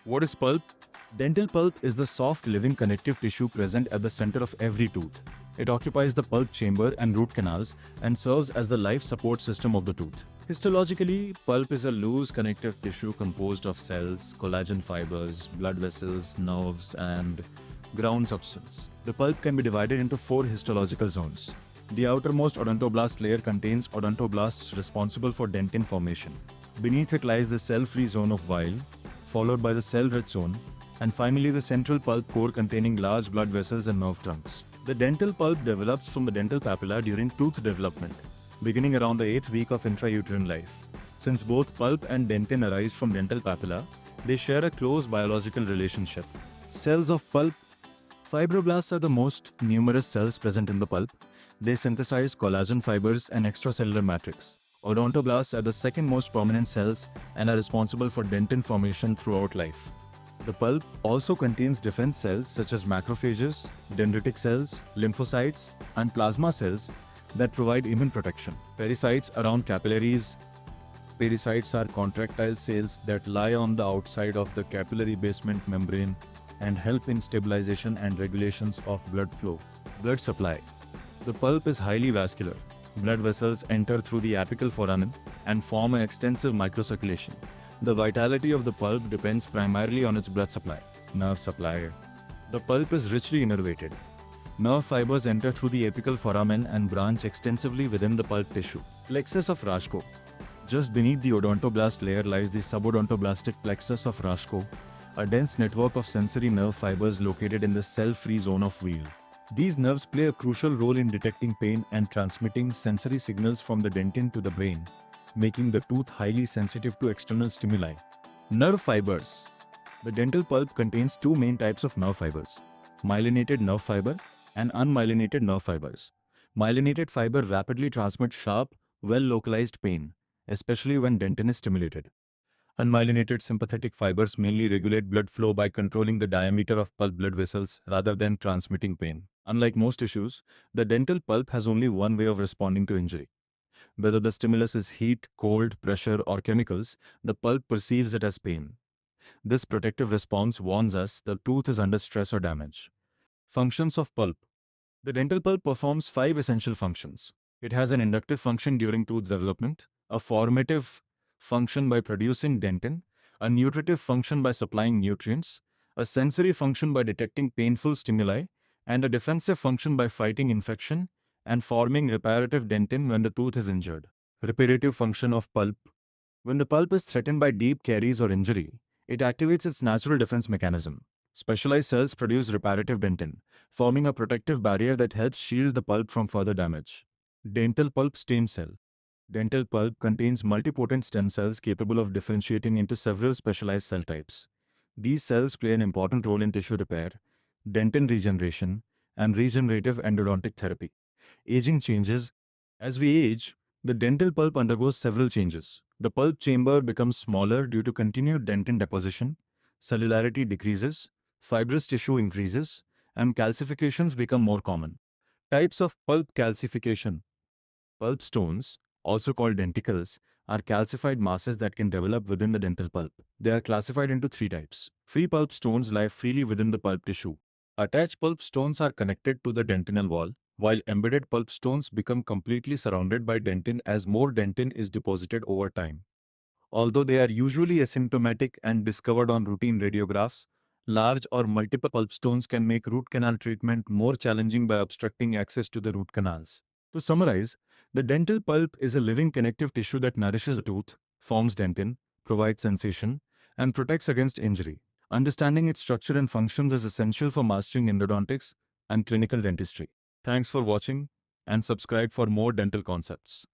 What is pulp? Dental pulp is the soft living connective tissue present at the center of every tooth. It occupies the pulp chamber and root canals and serves as the life support system of the tooth. Histologically, pulp is a loose connective tissue composed of cells, collagen fibers, blood vessels, nerves, and ground substance. The pulp can be divided into four histological zones. The outermost odontoblast layer contains odontoblasts responsible for dentin formation. Beneath it lies the cell-free zone of Weil, followed by the cell-rich zone, and finally the central pulp core containing large blood vessels and nerve trunks. The dental pulp develops from the dental papilla during tooth development, beginning around the 8th week of intrauterine life. Since both pulp and dentin arise from dental papilla, they share a close biological relationship. Cells of pulp. Fibroblasts are the most numerous cells present in the pulp. They synthesize collagen fibers and extracellular matrix. Odontoblasts are the second most prominent cells and are responsible for dentin formation throughout life. The pulp also contains defense cells such as macrophages, dendritic cells, lymphocytes, and plasma cells that provide immune protection. Pericytes around capillaries. Pericytes are contractile cells that lie on the outside of the capillary basement membrane and help in stabilization and regulations of blood flow. Blood supply. The pulp is highly vascular. Blood vessels enter through the apical foramen and form an extensive microcirculation. The vitality of the pulp depends primarily on its blood supply. Nerve supply. The pulp is richly innervated. Nerve fibers enter through the apical foramen and branch extensively within the pulp tissue. Plexus of Rashko. Just beneath the odontoblast layer lies the subodontoblastic plexus of Rashko, a dense network of sensory nerve fibers located in the cell-free zone of Weil. These nerves play a crucial role in detecting pain and transmitting sensory signals from the dentin to the brain, making the tooth highly sensitive to external stimuli. Nerve fibers. The dental pulp contains two main types of nerve fibers: myelinated nerve fiber and unmyelinated nerve fibers. Myelinated fiber rapidly transmit sharp, well-localized pain, especially when dentin is stimulated. Unmyelinated sympathetic fibers mainly regulate blood flow by controlling the diameter of pulp blood vessels rather than transmitting pain. Unlike most tissues, the dental pulp has only one way of responding to injury. Whether the stimulus is heat, cold, pressure, or chemicals, the pulp perceives it as pain. This protective response warns us the tooth is under stress or damage. Functions of pulp. The dental pulp performs 5 essential functions. It has an inductive function during tooth development, a formative function by producing dentin, a nutritive function by supplying nutrients, a sensory function by detecting painful stimuli, and a defensive function by fighting infection and forming reparative dentin when the tooth is injured. Reparative function of pulp. When the pulp is threatened by deep caries or injury, it activates its natural defense mechanism. Specialized cells produce reparative dentin, forming a protective barrier that helps shield the pulp from further damage. Dental pulp stem cell. Dental pulp contains multipotent stem cells capable of differentiating into several specialized cell types. These cells play an important role in tissue repair, dentin regeneration, and regenerative endodontic therapy. Aging changes. As we age, the dental pulp undergoes several changes. The pulp chamber becomes smaller due to continued dentin deposition, cellularity decreases, fibrous tissue increases, and calcifications become more common. Types of pulp calcification. Pulp stones, also called denticles, are calcified masses that can develop within the dental pulp. They are classified into 3 types. Free pulp stones lie freely within the pulp tissue. Attached pulp stones are connected to the dentinal wall, while embedded pulp stones become completely surrounded by dentin as more dentin is deposited over time. Although they are usually asymptomatic and discovered on routine radiographs, large or multiple pulp stones can make root canal treatment more challenging by obstructing access to the root canals. To summarize, the dental pulp is a living connective tissue that nourishes the tooth, forms dentin, provides sensation, and protects against injury. Understanding its structure and functions is essential for mastering endodontics and clinical dentistry. Thanks for watching, and subscribe for more dental concepts.